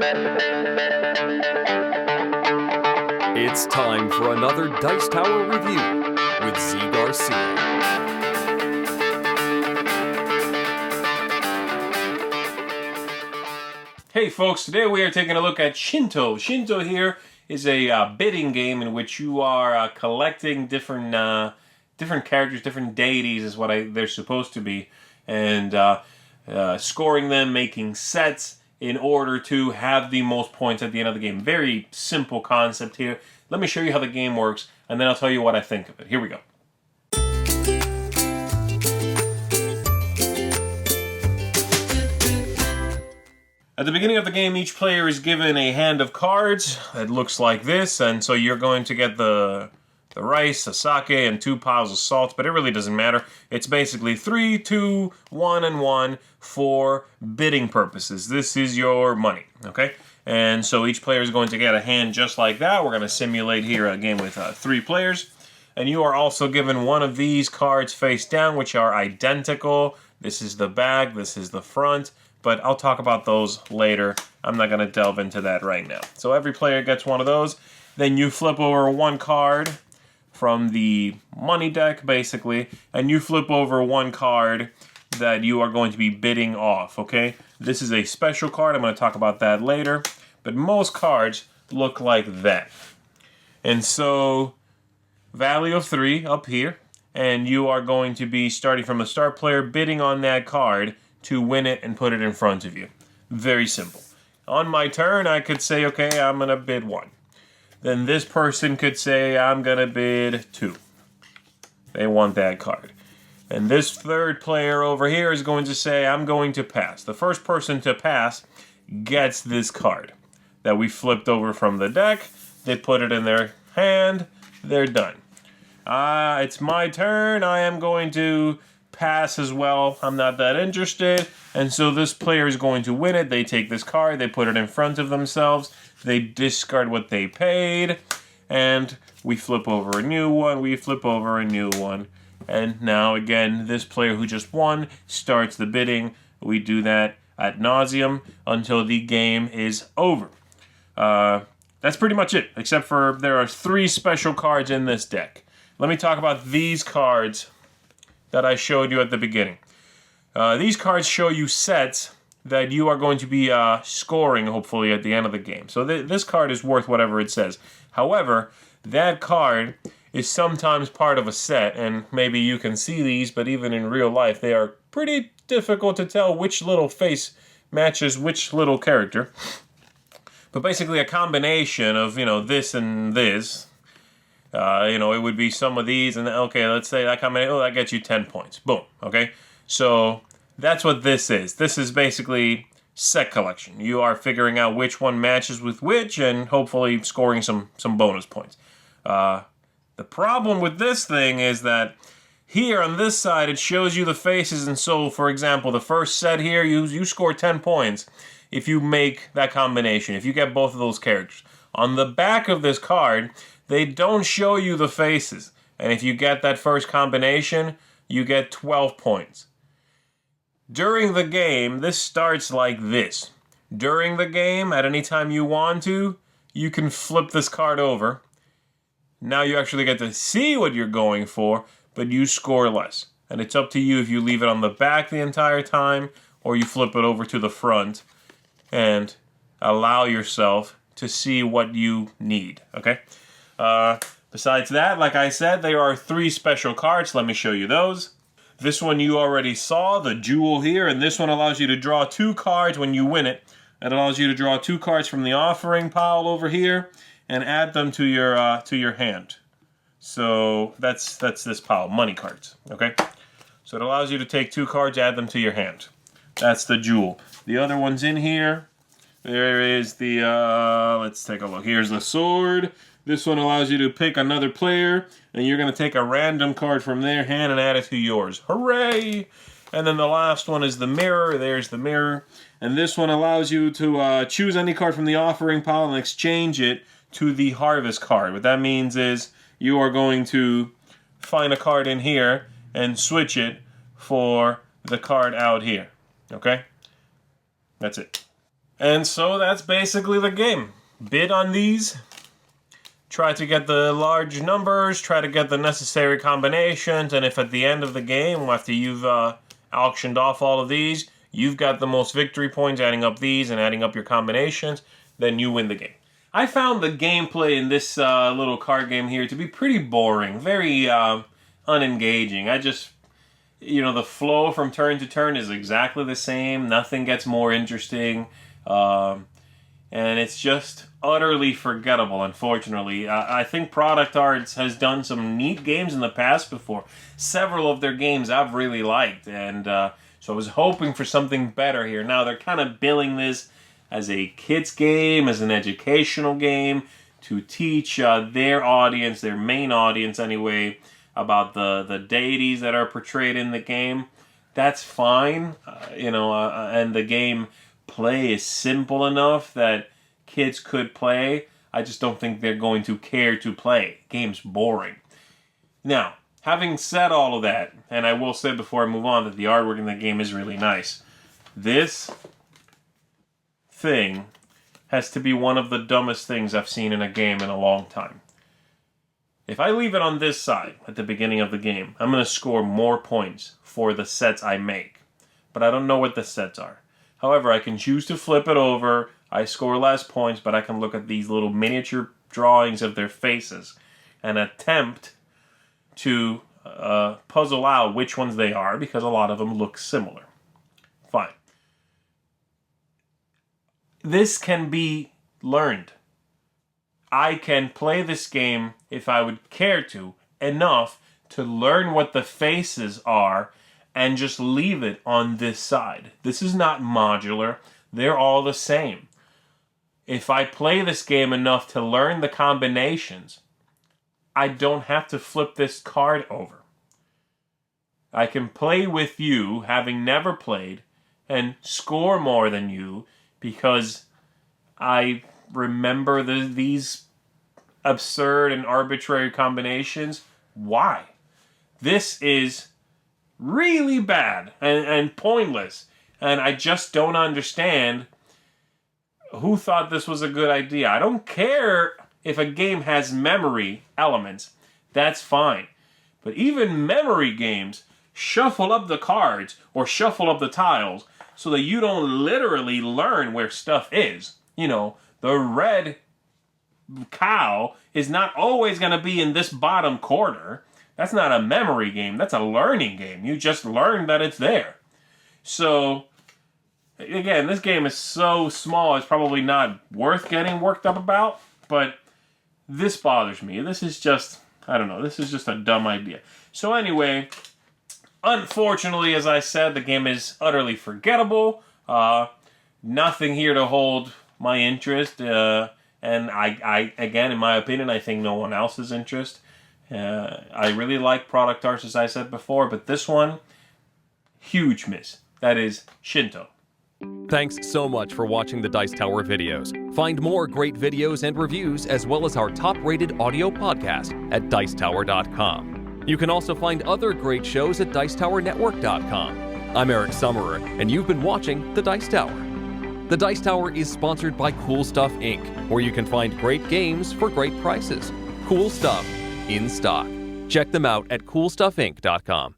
It's time for another Dice Tower review with Zee Garcia. Hey folks, today we are taking a look at Shintoh. Shintoh here is a bidding game in which you are collecting different characters, different deities is what they're supposed to be, and scoring them, making sets in order to have the most points at the end of the game. Very simple concept here. Let me show you how the game works, and then I'll tell you what I think of it. Here we go. At the beginning of the game, each player is given a hand of cards that looks like this, and so you're going to get the rice, the sake, and 2 piles of salt, but it really doesn't matter. It's basically 3, 2, 1, and 1 for bidding purposes. This is your money, okay? And so each player is going to get a hand just like that. We're going to simulate here a game with 3 players. And you are also given one of these cards face down, which are identical. This is the back, this is the front. But I'll talk about those later. I'm not going to delve into that right now. So every player gets one of those. Then you flip over one card from the money deck, basically, and you flip over one card that you are going to be bidding off, okay? This is a special card. I'm going to talk about that later. But most cards look like that. And so, value of 3 up here, and you are going to be starting from the start player, bidding on that card to win it and put it in front of you. Very simple. On my turn, I could say, okay, I'm going to bid 1. Then this person could say, I'm going to bid 2. They want that card. And this third player over here is going to say, I'm going to pass. The first person to pass gets this card that we flipped over from the deck. They put it in their hand. They're done. It's my turn. I am going to pass as well. I'm not that interested. And so this player is going to win it. They take this card. They put it in front of themselves. They discard what they paid. And we flip over a new one. We flip over a new one. And now, again, this player who just won starts the bidding. We do that ad nauseum until the game is over. That's pretty much it, except for there are 3 special cards in this deck. Let me talk about these cards that I showed you at the beginning. These cards show you sets that you are going to be scoring, hopefully, at the end of the game. So this card is worth whatever it says. However, that card is sometimes part of a set, and maybe you can see these, but even in real life, they are pretty difficult to tell which little face matches which little character. But basically a combination of, this and this. It would be some of these, and okay, let's say that combination, that gets you 10 points. Boom, okay? So that's what this is. This is basically set collection. You are figuring out which one matches with which, and hopefully scoring some bonus points. The problem with this thing is that here on this side, it shows you the faces, and so, for example, the first set here, you score 10 points if you make that combination, if you get both of those characters. On the back of this card, they don't show you the faces, and if you get that first combination, you get 12 points. During the game, this starts like this. During the game, at any time you want to, you can flip this card over. Now you actually get to see what you're going for, but you score less. And it's up to you if you leave it on the back the entire time or you flip it over to the front and allow yourself to see what you need, okay? Besides that, like I said, there are 3 special cards. Let me show you those. This one you already saw, the jewel here, and this one allows you to draw 2 cards when you win it. It allows you to draw 2 cards from the offering pile over here and add them to your hand. So that's this pile, money cards, okay? So it allows you to take 2 cards, add them to your hand. That's the jewel. The other one's in here. There is the, let's take a look. Here's the sword. This one allows you to pick another player, and you're going to take a random card from their hand and add it to yours. Hooray! And then the last one is the mirror. There's the mirror. And this one allows you to choose any card from the offering pile and exchange it to the harvest card. What that means is you are going to find a card in here and switch it for the card out here. Okay? That's it. And so that's basically the game. Bid on these. Try to get the large numbers, try to get the necessary combinations, and if at the end of the game, after you've auctioned off all of these, you've got the most victory points adding up these and adding up your combinations, then you win the game. I found the gameplay in this little card game here to be pretty boring, very unengaging. The flow from turn to turn is exactly the same. Nothing gets more interesting. And it's just utterly forgettable, unfortunately. I think Product Arts has done some neat games in the past before. Several of their games I've really liked, and so I was hoping for something better here. Now, they're kind of billing this as a kids game, as an educational game, to teach their audience, their main audience anyway, about the deities that are portrayed in the game. That's fine, and the game play is simple enough that kids could play. I just don't think they're going to care to play. Game's boring. Now, having said all of that, and I will say before I move on that the artwork in the game is really nice, this thing has to be one of the dumbest things I've seen in a game in a long time. If I leave it on this side at the beginning of the game, I'm going to score more points for the sets I make. But I don't know what the sets are. However, I can choose to flip it over. I score less points, but I can look at these little miniature drawings of their faces and attempt to puzzle out which ones they are, because a lot of them look similar. Fine. This can be learned. I can play this game, if I would care to, enough to learn what the faces are and just leave it on this side. This is not modular. They're all the same. If I play this game enough to learn the combinations, I don't have to flip this card over. I can play with you, having never played, and score more than you because I remember these absurd and arbitrary combinations. Why? This is really bad and pointless. And I just don't understand who thought this was a good idea. I don't care if a game has memory elements. That's fine. But even memory games shuffle up the cards or shuffle up the tiles so that you don't literally learn where stuff is. The red cow is not always going to be in this bottom corner. That's not a memory game. That's a learning game. You just learn that it's there. So, again, this game is so small, it's probably not worth getting worked up about, but this bothers me. This is just, I don't know, this is just a dumb idea. So anyway, unfortunately, as I said, the game is utterly forgettable. Nothing here to hold my interest, and I again, in my opinion, I think no one else's interest. I really like Product Arts, as I said before, but this one, huge miss. That is Shintoh. Thanks so much for watching the Dice Tower videos. Find more great videos and reviews, as well as our top-rated audio podcast at Dicetower.com. You can also find other great shows at DicetowerNetwork.com. I'm Eric Summerer, and you've been watching The Dice Tower. The Dice Tower is sponsored by Cool Stuff Inc., where you can find great games for great prices. Cool stuff in stock. Check them out at CoolStuffInc.com.